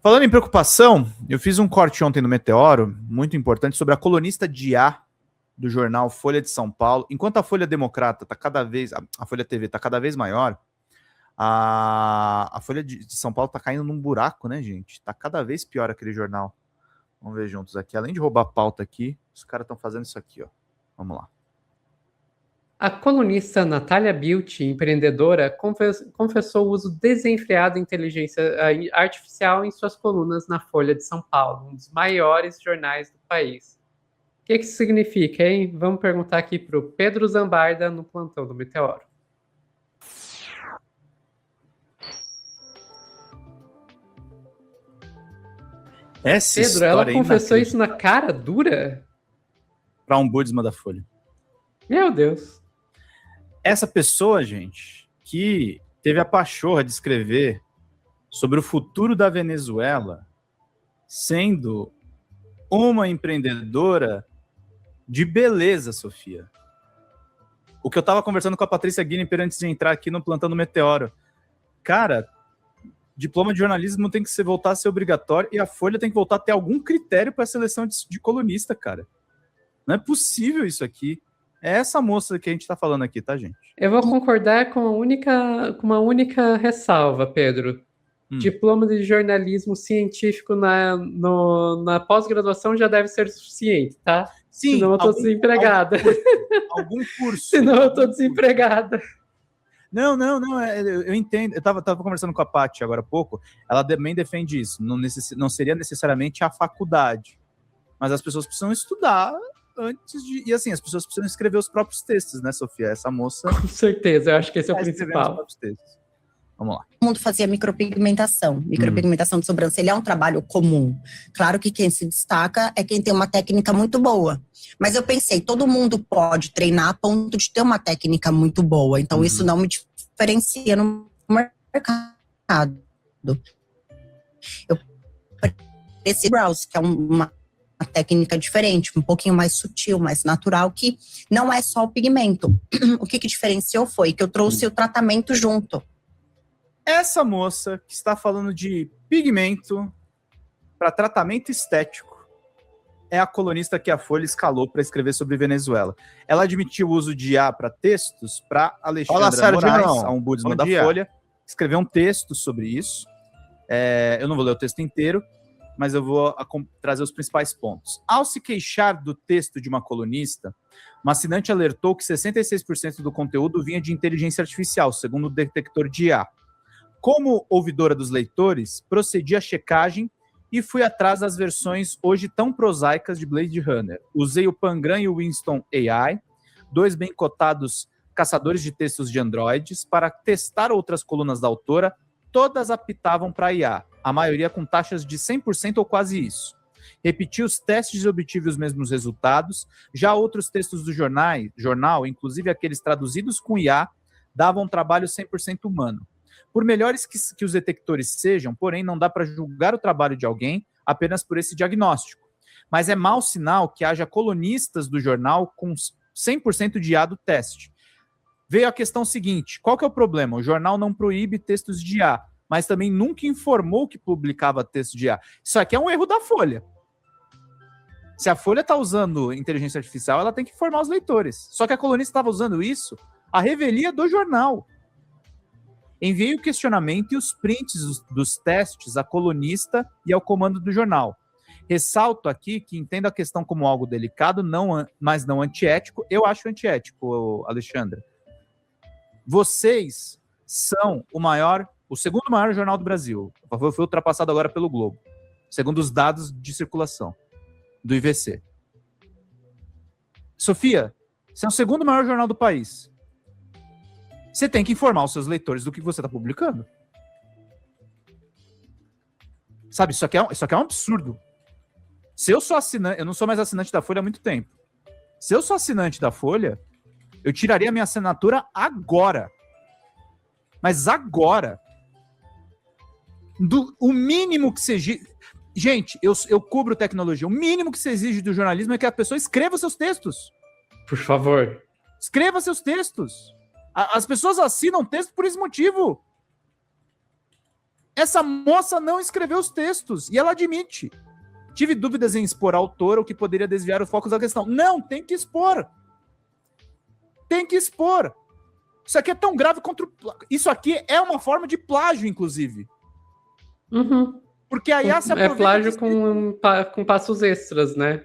Falando em preocupação, eu fiz um corte ontem no Meteoro, muito importante, sobre a colunista de IA do jornal Folha de São Paulo. Enquanto a Folha Democrata está cada vez, a Folha TV está cada vez maior, a Folha de São Paulo está caindo num buraco, né, gente? Está cada vez pior aquele jornal. Vamos ver juntos aqui. Além de roubar a pauta aqui, os caras estão fazendo isso aqui, ó. Vamos lá. A colunista Natália Bilti, empreendedora, confessou o uso desenfreado de inteligência artificial em suas colunas na Folha de São Paulo, um dos maiores jornais do país. O que isso significa, hein? Vamos perguntar aqui para o Pedro Zambarda, no plantão do Meteoro. Pedro, ela confessou isso na cara dura? Para um ombudsman da Folha. Meu Deus. Essa pessoa, gente, que teve a pachorra de escrever sobre o futuro da Venezuela, sendo uma empreendedora de beleza, Sofia. O que eu estava conversando com a Patrícia Guinepper antes de entrar aqui no Plantão do Meteoro. Cara, diploma de jornalismo tem que voltar a ser obrigatório e a Folha tem que voltar a ter algum critério para a seleção de colunista, cara. Não é possível isso aqui. É essa moça que a gente está falando aqui, tá, gente? Eu vou concordar com uma única ressalva, Pedro. Diploma de jornalismo científico na pós-graduação já deve ser suficiente, tá? Sim. Senão eu tô desempregada. Algum curso. Senão eu tô desempregada. Não, eu entendo. Eu tava conversando com a Paty agora há pouco, ela também defende isso. Não seria necessariamente a faculdade, mas as pessoas precisam estudar antes de... E assim, as pessoas precisam escrever os próprios textos, né, Sofia? Essa moça... Com certeza, eu acho que esse é o principal. Os próprios textos. Vamos lá. Todo mundo fazia micropigmentação. Micropigmentação de sobrancelha é um trabalho comum. Claro que quem se destaca é quem tem uma técnica muito boa. Mas eu pensei, todo mundo pode treinar a ponto de ter uma técnica muito boa. Então isso não me diferencia no mercado. Eu esse brows, que é uma técnica diferente, um pouquinho mais sutil, mais natural, que não é só o pigmento. O que diferenciou foi que eu trouxe o tratamento junto. Essa moça que está falando de pigmento para tratamento estético é a colunista que a Folha escalou para escrever sobre Venezuela. Ela admitiu o uso de IA para textos para Alexandra Moraes, a ombudsman da Folha, escrever um texto sobre isso. Eu não vou ler o texto inteiro, mas eu vou trazer os principais pontos. Ao se queixar do texto de uma colunista, uma assinante alertou que 66% do conteúdo vinha de inteligência artificial, segundo o detector de IA. Como ouvidora dos leitores, procedi à checagem e fui atrás das versões hoje tão prosaicas de Blade Runner. Usei o Pangram e o Winston AI, dois bem cotados caçadores de textos de androides, para testar outras colunas da autora. Todas apitavam para IA, a maioria com taxas de 100% ou quase isso. Repeti os testes e obtive os mesmos resultados. Já outros textos do jornal, inclusive aqueles traduzidos com IA, davam trabalho 100% humano. Por melhores que os detectores sejam, porém, não dá para julgar o trabalho de alguém apenas por esse diagnóstico. Mas é mau sinal que haja colunistas do jornal com 100% de IA do teste. Veio a questão seguinte, qual que é o problema? O jornal não proíbe textos de IA, mas também nunca informou que publicava texto de IA. Isso aqui é um erro da Folha. Se a Folha está usando inteligência artificial, ela tem que informar os leitores. Só que a colunista estava usando isso à revelia do jornal. Enviei o questionamento e os prints dos testes à colunista e ao comando do jornal. Ressalto aqui que entendo a questão como algo delicado, mas não antiético. Eu acho antiético, Alexandra. Vocês são o segundo maior jornal do Brasil. Foi ultrapassado agora pelo Globo, segundo os dados de circulação do IVC. Sofia, você é o segundo maior jornal do país. Você tem que informar os seus leitores do que você está publicando. Sabe, isso aqui é um absurdo. Se eu sou assinante, eu não sou mais assinante da Folha há muito tempo. Se eu sou assinante da Folha, eu tiraria a minha assinatura agora. Mas agora. O mínimo que se exige... Gente, eu cubro tecnologia. O mínimo que se exige do jornalismo é que a pessoa escreva seus textos. Por favor. Escreva seus textos. As pessoas assinam texto por esse motivo. Essa moça não escreveu os textos e ela admite. Tive dúvidas em expor a autora, o que poderia desviar o foco da questão. Não, tem que expor. Tem que expor. Isso aqui é tão grave contra o... Isso aqui é uma forma de plágio, inclusive. Uhum. Porque a IA se aproveita... É plágio com passos extras, né?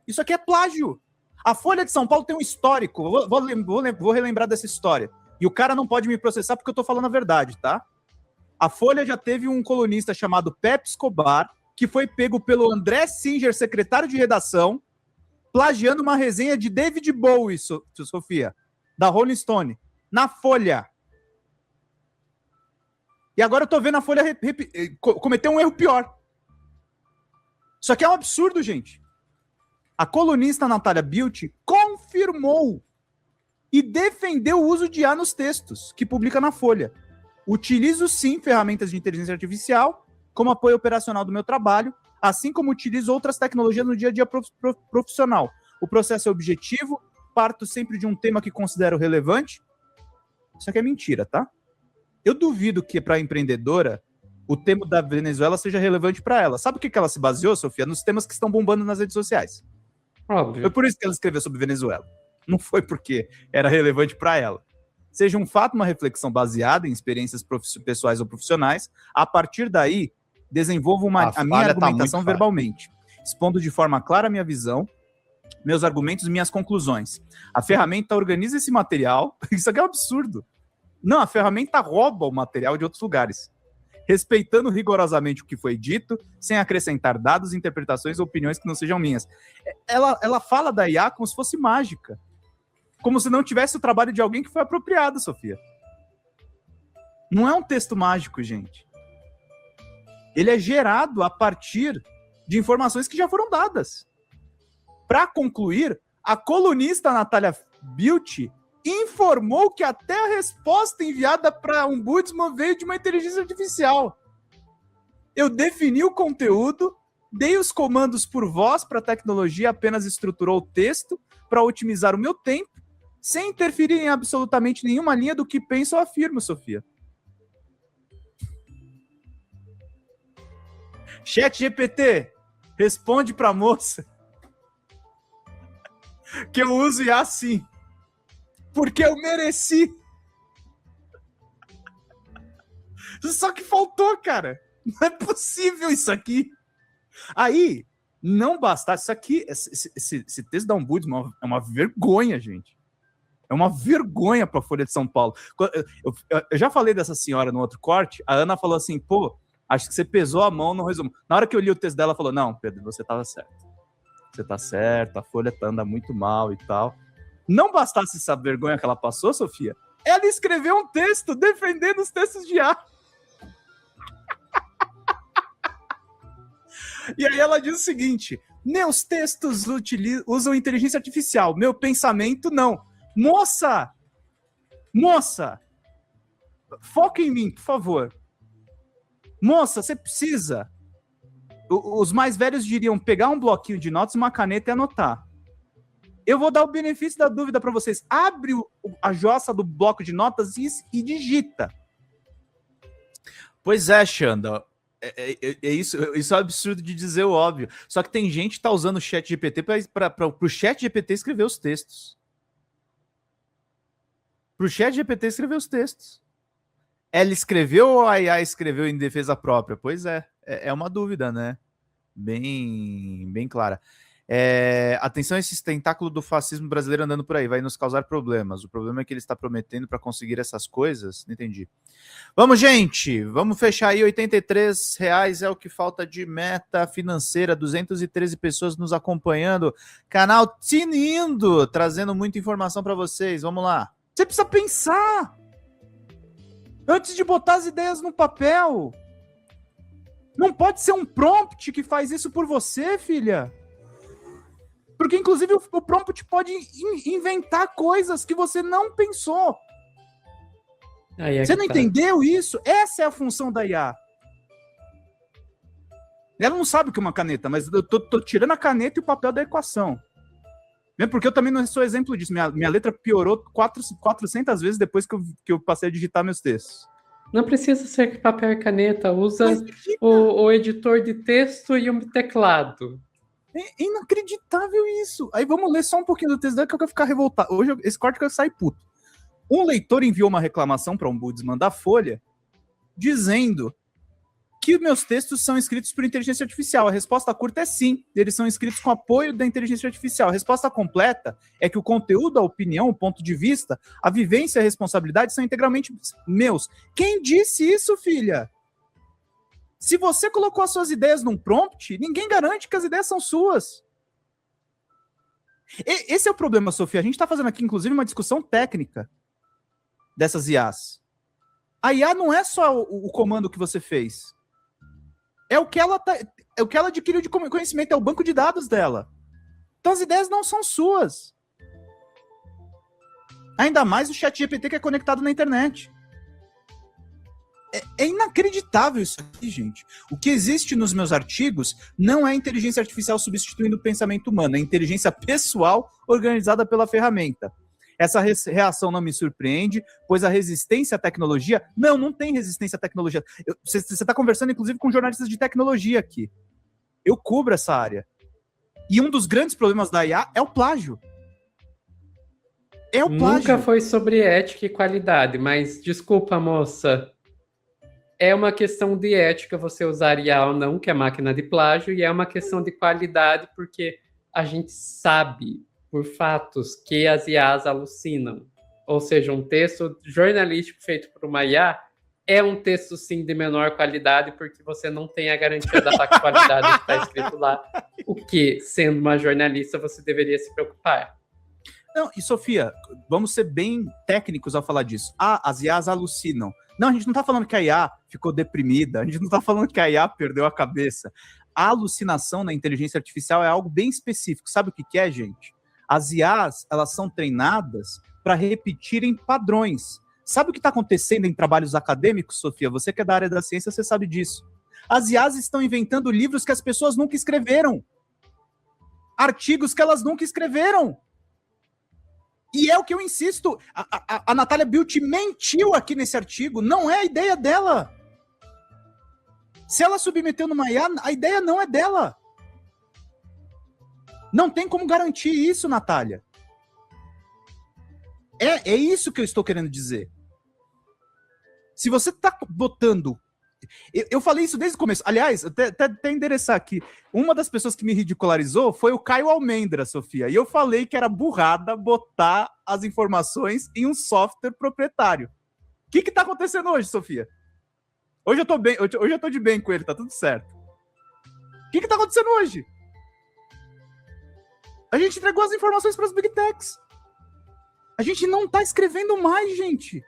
Isso aqui é plágio. A Folha de São Paulo tem um histórico. Vou relembrar dessa história. E o cara não pode me processar porque eu tô falando a verdade, tá? A Folha já teve um colunista chamado Pepe Escobar, que foi pego pelo André Singer, secretário de redação, plagiando uma resenha de David Bowie, Sofia, da Rolling Stone, na Folha. E agora eu tô vendo a Folha cometer um erro pior. Isso aqui é um absurdo, gente. A colunista Natália Bildt confirmou e defendeu o uso de IA nos textos que publica na Folha. Utilizo, sim, ferramentas de inteligência artificial como apoio operacional do meu trabalho, assim como utilizo outras tecnologias no dia a dia profissional. O processo é objetivo, parto sempre de um tema que considero relevante. Isso aqui é mentira, tá? Eu duvido que, para a empreendedora, o tema da Venezuela seja relevante para ela. Sabe o que ela se baseou, Sofia? Nos temas que estão bombando nas redes sociais. Óbvio. Foi por isso que ela escreveu sobre Venezuela. Não foi porque era relevante para ela. Seja um fato, uma reflexão baseada em experiências pessoais ou profissionais. A partir daí, desenvolvo a minha argumentação verbalmente, expondo de forma clara a minha visão, meus argumentos e minhas conclusões. A ferramenta organiza esse material. Isso aqui é um absurdo. Não, a ferramenta rouba o material de outros lugares, respeitando rigorosamente o que foi dito, sem acrescentar dados, interpretações ou opiniões que não sejam minhas. Ela fala da IA como se fosse mágica. Como se não tivesse o trabalho de alguém que foi apropriado, Sofia. Não é um texto mágico, gente. Ele é gerado a partir de informações que já foram dadas. Para concluir, a colunista Natália Bildt informou que até a resposta enviada para a Ombudsman veio de uma inteligência artificial. Eu defini o conteúdo, dei os comandos por voz para a tecnologia, apenas estruturou o texto para otimizar o meu tempo, sem interferir em absolutamente nenhuma linha do que penso ou afirmo, Sofia. ChatGPT, responde pra moça que eu uso IA sim, porque eu mereci. Só que faltou, cara. Não é possível isso aqui. Aí, não bastasse isso aqui, esse texto da Ombudsman é uma vergonha, gente. É uma vergonha para a Folha de São Paulo. Eu já falei dessa senhora no outro corte, a Ana falou assim, pô, acho que você pesou a mão no resumo. Na hora que eu li o texto dela, ela falou, não, Pedro, você estava certo. Você tá certo, a Folha anda muito mal e tal. Não bastasse essa vergonha que ela passou, Sofia, ela escreveu um texto defendendo os textos de IA. E aí ela diz o seguinte, meus textos usam inteligência artificial, meu pensamento não. Moça, foca em mim, por favor. Moça, você precisa. Os mais velhos diriam pegar um bloquinho de notas, uma caneta e anotar. Eu vou dar o benefício da dúvida para vocês. Abre a jossa do bloco de notas e digita. Pois é, Xanda. Isso é um absurdo de dizer o óbvio. Só que tem gente que tá usando o ChatGPT para o ChatGPT escrever os textos. Pro ChatGPT escrever os textos. Ela escreveu ou a IA escreveu em defesa própria? Pois é uma dúvida, né? Bem clara. Atenção a esse tentáculo do fascismo brasileiro andando por aí, vai nos causar problemas. O problema é que ele está prometendo para conseguir essas coisas. Não entendi. Vamos, gente, vamos fechar aí. R$83 é o que falta de meta financeira, 213 pessoas nos acompanhando, canal tinindo, trazendo muita informação para vocês. Vamos lá. Você precisa pensar antes de botar as ideias no papel. Não pode ser um prompt que faz isso por você, filha. Porque, inclusive, o prompt pode inventar coisas que você não pensou. Você não entendeu isso? Essa é a função da IA. Ela não sabe o que é uma caneta, mas eu tô tirando a caneta e o papel da equação. Mesmo porque eu também não sou exemplo disso. Minha letra piorou 400 vezes depois que eu passei a digitar meus textos. Não precisa ser papel e caneta, usa Mas, o editor de texto e um teclado. é inacreditável isso. Aí vamos ler só um pouquinho do texto dela que eu quero ficar revoltado. Hoje esse corte que eu saio puto. Um leitor enviou uma reclamação para o Ombudsman da Folha dizendo que meus textos são escritos por inteligência artificial. A resposta curta é sim, eles são escritos com apoio da inteligência artificial. A resposta completa é que o conteúdo, a opinião, o ponto de vista, a vivência e a responsabilidade são integralmente meus. Quem disse isso, filha? Se você colocou as suas ideias num prompt, ninguém garante que as ideias são suas. Esse é o problema, Sofia. A gente está fazendo aqui, inclusive, uma discussão técnica dessas IAs. A IA não é só o comando que você fez. É o que ela adquiriu de conhecimento, é o banco de dados dela. Então as ideias não são suas. Ainda mais o ChatGPT que é conectado na internet. É inacreditável isso aqui, gente. O que existe nos meus artigos não é inteligência artificial substituindo o pensamento humano, é inteligência pessoal organizada pela ferramenta. Essa reação não me surpreende, pois a resistência à tecnologia... Não tem resistência à tecnologia. Você está conversando, inclusive, com jornalistas de tecnologia aqui. Eu cubro essa área. E um dos grandes problemas da IA é o plágio. É o plágio. Nunca foi sobre ética e qualidade, mas desculpa, moça. É uma questão de ética você usar IA ou não, que é máquina de plágio, e é uma questão de qualidade, porque a gente sabe por fatos que as IAs alucinam. Ou seja, um texto jornalístico feito por uma IA é um texto, sim, de menor qualidade, porque você não tem a garantia da factualidade que está escrito lá, o que, sendo uma jornalista, você deveria se preocupar. Não, e Sofia, vamos ser bem técnicos ao falar disso. As IAs alucinam. Não, a gente não está falando que a IA ficou deprimida, a gente não está falando que a IA perdeu a cabeça. A alucinação na inteligência artificial é algo bem específico. Sabe o que é, gente? As IAs, elas são treinadas para repetirem padrões. Sabe o que está acontecendo em trabalhos acadêmicos, Sofia? Você que é da área da ciência, você sabe disso. As IAs estão inventando livros que as pessoas nunca escreveram. Artigos que elas nunca escreveram. E é o que eu insisto. A Natália Bildt mentiu aqui nesse artigo. Não é a ideia dela. Se ela submeteu numa IA, a ideia não é dela. Não tem como garantir isso, Natália. É isso que eu estou querendo dizer. Se você está botando... Eu falei isso desde o começo. Aliás, até endereçar aqui. Uma das pessoas que me ridicularizou foi o Caio Almendra, Sofia. E eu falei que era burrada botar as informações em um software proprietário. O que está acontecendo hoje, Sofia? Hoje eu tô bem, hoje eu tô de bem com ele, tá tudo certo. O que está acontecendo hoje? A gente entregou as informações para as Big Techs. A gente não está escrevendo mais, gente.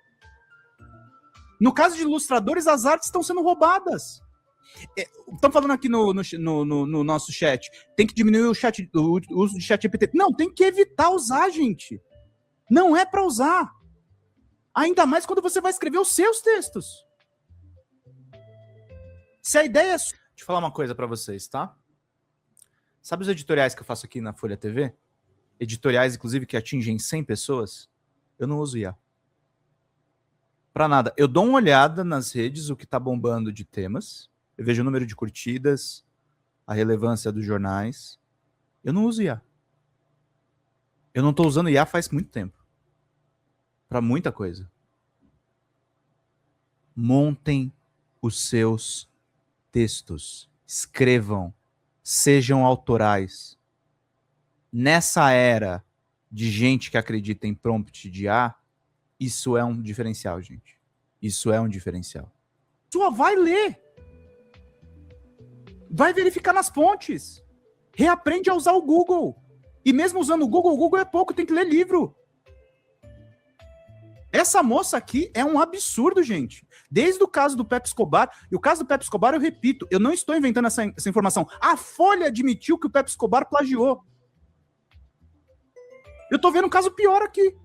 No caso de ilustradores, as artes estão sendo roubadas. Estão falando aqui no nosso chat, tem que diminuir o uso de ChatGPT. Não, tem que evitar usar, gente. Não é para usar. Ainda mais quando você vai escrever os seus textos. Se a ideia é... Deixa eu falar uma coisa para vocês, tá? Sabe os editoriais que eu faço aqui na Folha TV? Editoriais, inclusive, que atingem 100 pessoas? Eu não uso IA. Pra nada. Eu dou uma olhada nas redes, o que tá bombando de temas. Eu vejo o número de curtidas, a relevância dos jornais. Eu não uso IA. Eu não tô usando IA faz muito tempo. Pra muita coisa. Montem os seus textos. Escrevam. Sejam autorais. Nessa era de gente que acredita em prompt de IA, isso é um diferencial, gente. Isso é um diferencial. Só vai ler. Vai verificar nas fontes. Reaprende a usar o Google. E mesmo usando o Google é pouco, tem que ler livro. Essa moça aqui é um absurdo, gente. Desde o caso do Pepe Escobar, e o caso do Pepe Escobar, eu repito, eu não estou inventando essa informação. A Folha admitiu que o Pepe Escobar plagiou. Eu tô vendo um caso pior aqui.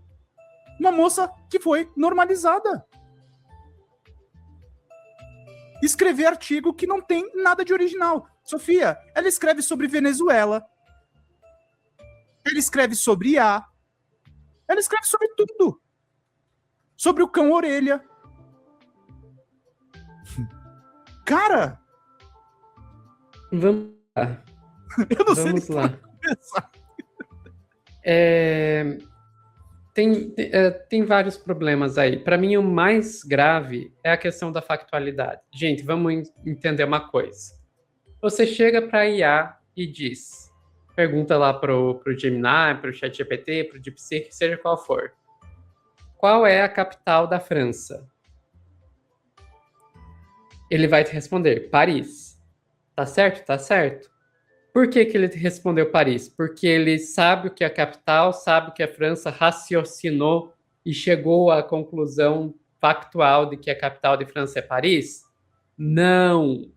Uma moça que foi normalizada. Escrever artigo que não tem nada de original. Sofia, ela escreve sobre Venezuela. Ela escreve sobre IA. Ela escreve sobre tudo. Sobre o cão orelha. Cara, Vamos lá. eu não sei Vamos nem lá. por onde começar. Tem vários problemas aí. Para mim, o mais grave é a questão da factualidade. Gente, vamos entender uma coisa. Você chega para a IA e pergunta lá pro Gemini, pro ChatGPT, pro DeepSeek, seja qual for. Qual é a capital da França? Ele vai te responder, Paris. Tá certo? Tá certo. Por que ele te respondeu Paris? Porque ele sabe o que é a capital, sabe que a França raciocinou e chegou à conclusão factual de que a capital de França é Paris? Não.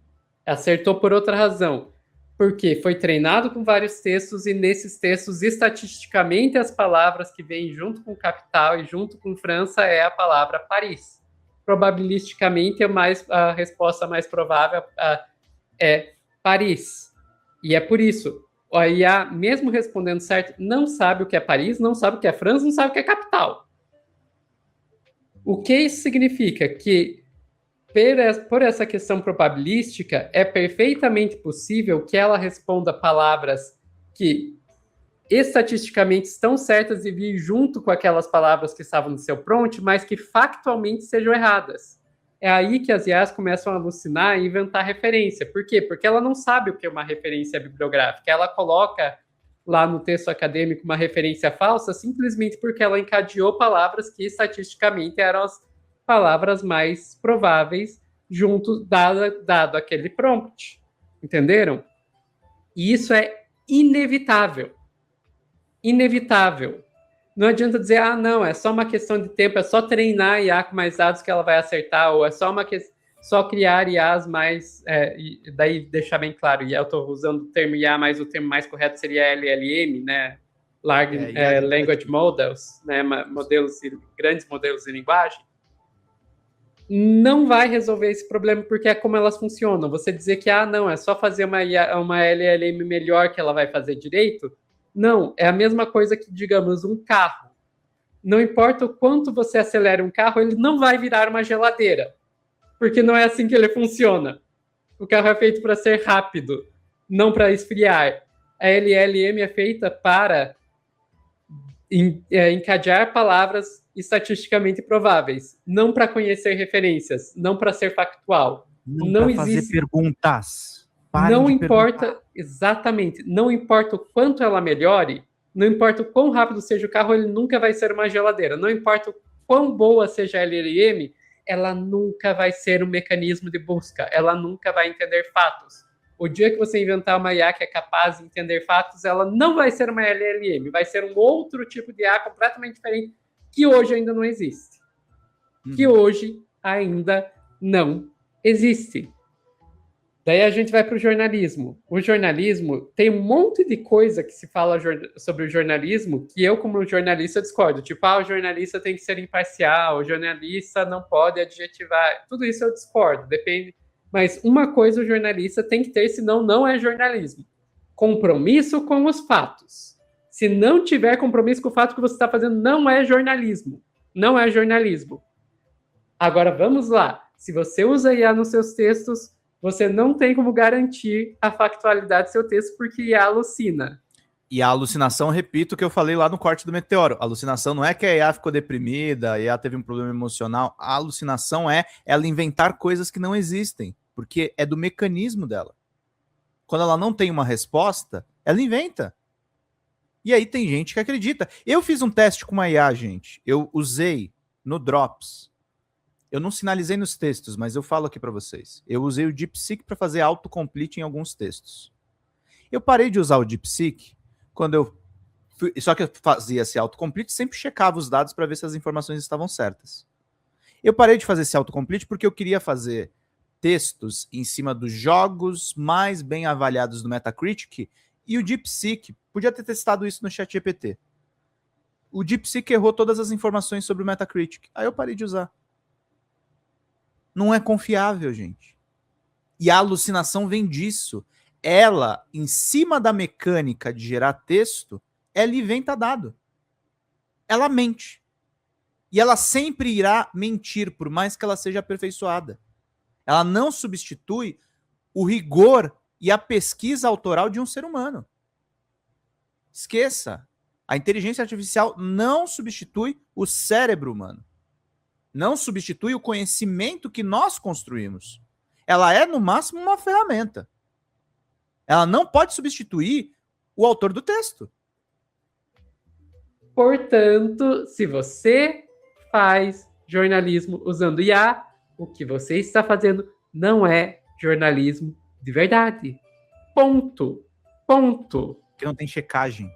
Acertou por outra razão. Porque foi treinado com vários textos e nesses textos, estatisticamente, as palavras que vêm junto com capital e junto com França é a palavra Paris. Probabilisticamente, a resposta mais provável é Paris. E é por isso, a IA, mesmo respondendo certo, não sabe o que é Paris, não sabe o que é França, não sabe o que é capital. O que isso significa? Que, por essa questão probabilística, é perfeitamente possível que ela responda palavras que estatisticamente estão certas e vir junto com aquelas palavras que estavam no seu prompt, mas que factualmente sejam erradas. É aí que as IAs começam a alucinar e inventar referência. Por quê? Porque ela não sabe o que é uma referência bibliográfica. Ela coloca lá no texto acadêmico uma referência falsa simplesmente porque ela encadeou palavras que estatisticamente eram as palavras mais prováveis junto, dado aquele prompt. Entenderam? E isso é inevitável. Inevitável. Não adianta dizer, não, é só uma questão de tempo, é só treinar a IA com mais dados que ela vai acertar, ou é só criar IAs mais... e daí deixar bem claro, eu estou usando o termo IA, mas o termo mais correto seria LLM, né? Language Models, né? Grandes modelos de linguagem. Não vai resolver esse problema porque é como elas funcionam. Você dizer que, não, é só fazer uma LLM melhor que ela vai fazer direito... Não, é a mesma coisa que, digamos, um carro. Não importa o quanto você acelera um carro, ele não vai virar uma geladeira. Porque não é assim que ele funciona. O carro é feito para ser rápido, não para esfriar. A LLM é feita para encadear palavras estatisticamente prováveis, não para conhecer referências, não para ser factual. Não para fazer perguntas. Não importa, exatamente, não importa o quanto ela melhore, não importa o quão rápido seja o carro, ele nunca vai ser uma geladeira. Não importa o quão boa seja a LLM, ela nunca vai ser um mecanismo de busca, ela nunca vai entender fatos. O dia que você inventar uma IA que é capaz de entender fatos, ela não vai ser uma LLM, vai ser um outro tipo de IA completamente diferente, que hoje ainda não existe. Que hoje ainda não existe. Daí a gente vai para o jornalismo. O jornalismo tem um monte de coisa que se fala sobre o jornalismo que eu, como jornalista, discordo. Tipo, o jornalista tem que ser imparcial, o jornalista não pode adjetivar. Tudo isso eu discordo, depende. Mas uma coisa o jornalista tem que ter, senão não é jornalismo. Compromisso com os fatos. Se não tiver compromisso com o fato que você está fazendo, não é jornalismo. Não é jornalismo. Agora, vamos lá. Se você usa IA nos seus textos, você não tem como garantir a factualidade do seu texto porque IA alucina. E a alucinação, repito o que eu falei lá no corte do Meteoro. A alucinação não é que a IA ficou deprimida, a IA teve um problema emocional. A alucinação é ela inventar coisas que não existem, porque é do mecanismo dela. Quando ela não tem uma resposta, ela inventa. E aí tem gente que acredita. Eu fiz um teste com uma IA, gente. Eu usei no Drops. Eu não sinalizei nos textos, mas eu falo aqui para vocês. Eu usei o DeepSeek para fazer autocomplete em alguns textos. Eu parei de usar o DeepSeek quando eu... Só que eu fazia esse autocomplete, sempre checava os dados para ver se as informações estavam certas. Eu parei de fazer esse autocomplete porque eu queria fazer textos em cima dos jogos mais bem avaliados do Metacritic e o DeepSeek podia ter testado isso no ChatGPT. O DeepSeek errou todas as informações sobre o Metacritic. Aí eu parei de usar. Não é confiável, gente. E a alucinação vem disso. Ela, em cima da mecânica de gerar texto, ela inventa dado. Ela mente. E ela sempre irá mentir, por mais que ela seja aperfeiçoada. Ela não substitui o rigor e a pesquisa autoral de um ser humano. Esqueça. A inteligência artificial não substitui o cérebro humano. Não substitui o conhecimento que nós construímos. Ela é, no máximo, uma ferramenta. Ela não pode substituir o autor do texto. Portanto, se você faz jornalismo usando IA, o que você está fazendo não é jornalismo de verdade. Ponto. Ponto. Porque não tem checagem.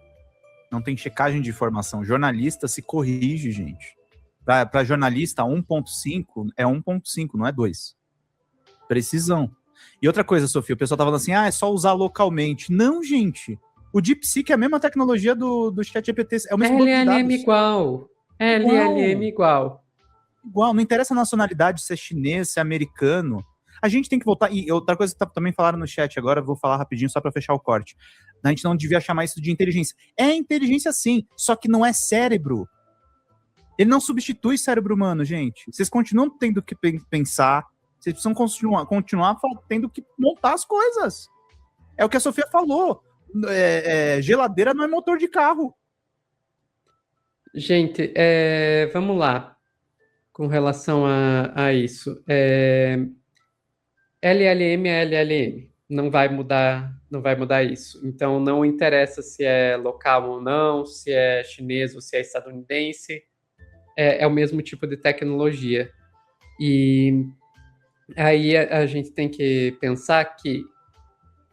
Não tem checagem de informação. Jornalista se corrige, gente. Para jornalista, 1.5 é 1.5, não é 2. Precisão. E outra coisa, Sofia, o pessoal tá falando assim, é só usar localmente. Não, gente. O DeepSeek é a mesma tecnologia do ChatGPT. É o mesmo banco de dados. LLM igual. LLM igual. Igual. Não interessa a nacionalidade, se é chinês, se é americano. A gente tem que voltar. E outra coisa que também falaram no chat agora, vou falar rapidinho só para fechar o corte. A gente não devia chamar isso de inteligência. É inteligência sim, só que não é cérebro. Ele não substitui cérebro humano, gente. Vocês continuam tendo que pensar, vocês precisam continuar tendo que montar as coisas. É o que a Sofia falou. Geladeira não é motor de carro. Gente, vamos lá. Com relação a isso. LLM é LLM. Não vai mudar isso. Então, não interessa se é local ou não, se é chinês ou se é estadunidense. É o mesmo tipo de tecnologia. E aí a gente tem que pensar que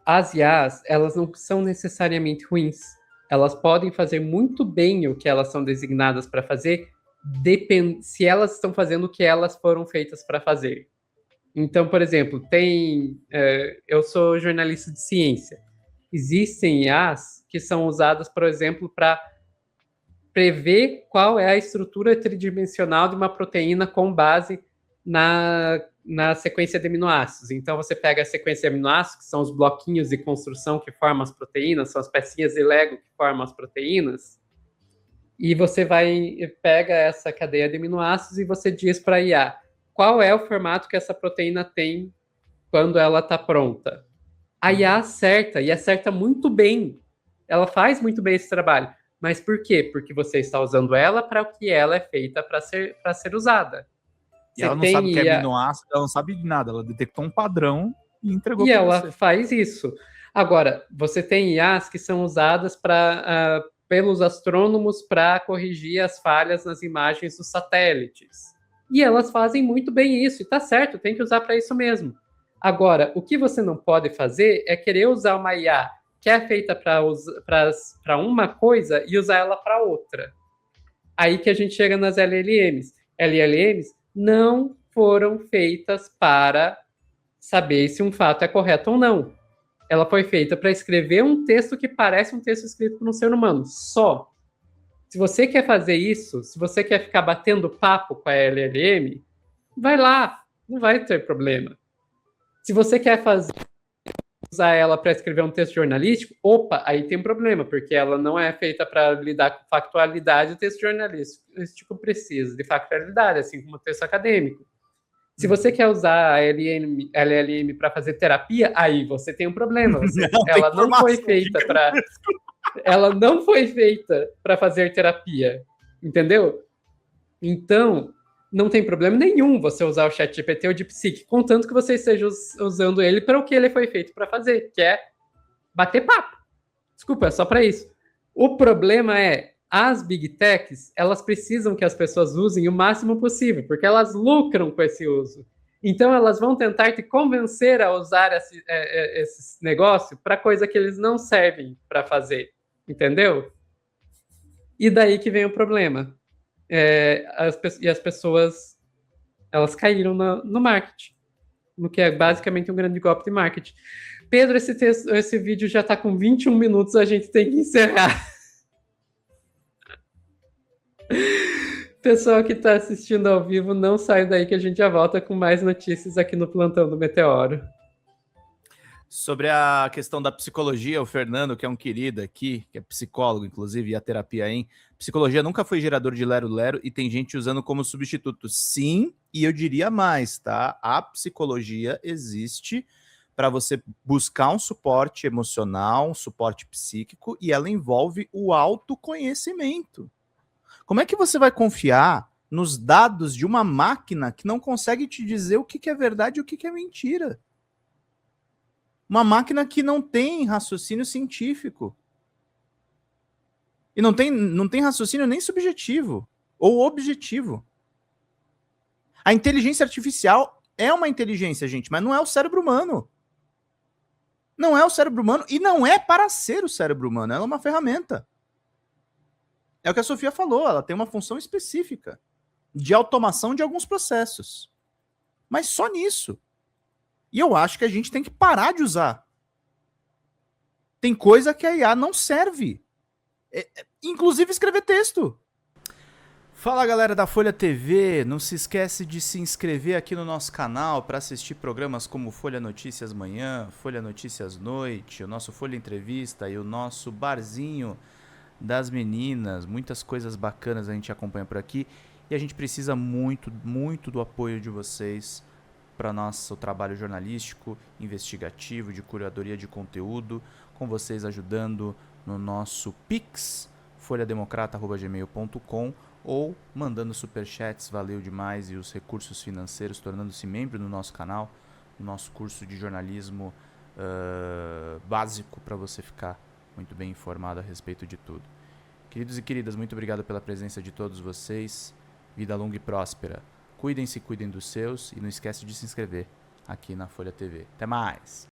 as IAs, elas não são necessariamente ruins. Elas podem fazer muito bem o que elas são designadas para fazer, se elas estão fazendo o que elas foram feitas para fazer. Então, por exemplo, eu sou jornalista de ciência. Existem IAs que são usadas, por exemplo, para prever qual é a estrutura tridimensional de uma proteína com base na sequência de aminoácidos. Então, você pega a sequência de aminoácidos, que são os bloquinhos de construção que formam as proteínas, são as pecinhas de Lego que formam as proteínas, e você pega essa cadeia de aminoácidos e você diz para a IA qual é o formato que essa proteína tem quando ela está pronta. A IA acerta, e acerta muito bem. Ela faz muito bem esse trabalho. Mas por quê? Porque você está usando ela para o que ela é feita para ser usada. E ela não sabe o que é aminoácido, ela não sabe de nada. Ela detectou um padrão e entregou para você. E ela faz isso. Agora, você tem IAs que são usadas pelos astrônomos para corrigir as falhas nas imagens dos satélites. E elas fazem muito bem isso. E tá certo, tem que usar para isso mesmo. Agora, o que você não pode fazer é querer usar uma IA que é feita para uma coisa e usar ela para outra. Aí que a gente chega nas LLMs. LLMs não foram feitas para saber se um fato é correto ou não. Ela foi feita para escrever um texto que parece um texto escrito por um ser humano, só. Se você quer fazer isso, se você quer ficar batendo papo com a LLM, vai lá, não vai ter problema. Se você quer usar ela para escrever um texto jornalístico, aí tem um problema, porque ela não é feita para lidar com factualidade. O texto jornalístico precisa de factualidade, assim como o texto acadêmico. Se você quer usar a LLM para fazer terapia, aí você tem um problema. Ela não foi feita para fazer terapia, entendeu? Então, não tem problema nenhum você usar o ChatGPT ou o DeepSeek, contanto que você esteja usando ele para o que ele foi feito para fazer, que é bater papo. Desculpa, é só para isso. O problema é, as Big Techs, elas precisam que as pessoas usem o máximo possível, porque elas lucram com esse uso. Então, elas vão tentar te convencer a usar esse negócio para coisa que eles não servem para fazer, entendeu? E daí que vem o problema. As pessoas, elas caíram no marketing, no que é basicamente um grande golpe de marketing. Pedro, esse vídeo já está com 21 minutos, a gente tem que encerrar. Pessoal que está assistindo ao vivo, não sai daí que a gente já volta com mais notícias aqui no Plantão do Meteoro. Sobre a questão da psicologia, o Fernando, que é um querido aqui, que é psicólogo, inclusive, e a terapia, hein? Psicologia nunca foi gerador de lero-lero e tem gente usando como substituto. Sim, e eu diria mais, tá? A psicologia existe para você buscar um suporte emocional, um suporte psíquico, e ela envolve o autoconhecimento. Como é que você vai confiar nos dados de uma máquina que não consegue te dizer o que é verdade e o que é mentira? Uma máquina que não tem raciocínio científico. E não tem raciocínio nem subjetivo ou objetivo. A inteligência artificial é uma inteligência, gente, mas não é o cérebro humano. Não é o cérebro humano e não é para ser o cérebro humano. Ela é uma ferramenta. É o que a Sofia falou, ela tem uma função específica de automação de alguns processos. Mas só nisso. E eu acho que a gente tem que parar de usar. Tem coisa que a IA não serve. Inclusive escrever texto. Fala, galera da Folha TV, não se esquece de se inscrever aqui no nosso canal para assistir programas como Folha Notícias Manhã, Folha Notícias Noite, o nosso Folha Entrevista e o nosso Barzinho das Meninas. Muitas coisas bacanas a gente acompanha por aqui e a gente precisa muito, muito do apoio de vocês para nosso trabalho jornalístico, investigativo, de curadoria de conteúdo, com vocês ajudando no nosso Pix, folhademocrata@gmail.com, ou mandando superchats, valeu demais, e os recursos financeiros, tornando-se membro do nosso canal, no nosso curso de jornalismo básico, para você ficar muito bem informado a respeito de tudo. Queridos e queridas, muito obrigado pela presença de todos vocês. Vida longa e próspera. Cuidem-se, cuidem dos seus e não esquece de se inscrever aqui na Folha TV. Até mais!